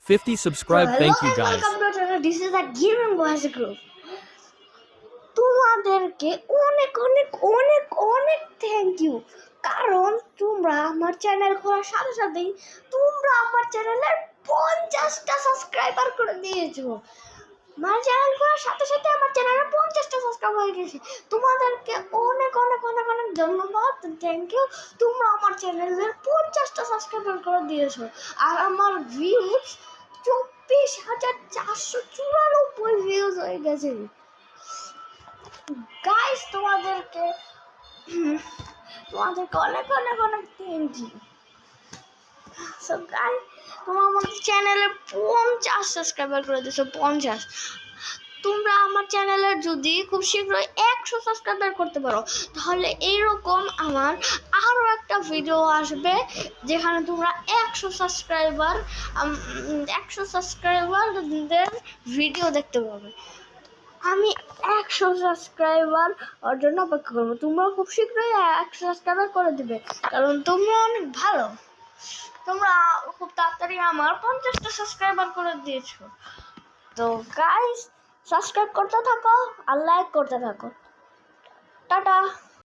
50 subscribe. Hello Thank you and guys. welcome to our channel. This is the Gaming Boys Group. তোমাদেরকে অনেক অনেক অনেক অনেক thank you, কারণ তোমরা আমার চ্যানেল খোলার সাথে সাথেই তোমরা আমার চ্যানেলের 50টা সাবস্ক্রাইবার করে দিয়েছো। আমার চ্যানেল খোলার সাথে সাথে আমার চ্যানেলে 50টা সাবস্ক্রাইবার হয়ে গেছে। তোমাদেরকে অনেক অনেক অনেক অনেক ধন্যবাদ, থ্যাংক ইউ। তোমরা আমার চ্যানেলের 50টা সাবস্ক্রাইবার করে দিয়েছো আর আমার ভিউজ 24,494 ভিউজ হয়ে গেছে। গাইস তোমাদেরকে অনেক অনেক অনেক থ্যাংক ইউ। সো গাইস, তোমরা আমার চ্যানেলে 50 সাবস্ক্রাইবার করে দিয়েছো। 50। তোমরা আমার চ্যানেলে যদি খুব শীঘ্রই 100 সাবস্ক্রাইবার করতে পারো, তাহলে এইরকম আমার আরও একটা ভিডিও আসবে যেখানে তোমরা 100 সাবস্ক্রাইবারদের ভিডিও দেখতে পাবে। আমি 100 সাবস্ক্রাইবার ওর জন্য অপেক্ষা করবো। তোমরা খুব শীঘ্রই 100 সাবস্ক্রাইবার করে দিবে, কারণ তোমরা অনেক ভালো। তোমরা খুব তাড়াতাড়ি আমার 50টা সাবস্ক্রাইবার করে দিয়েছো। তো গাইস, সাবস্ক্রাইব করতে থাকো আর লাইক করতে থাকো। টাটা।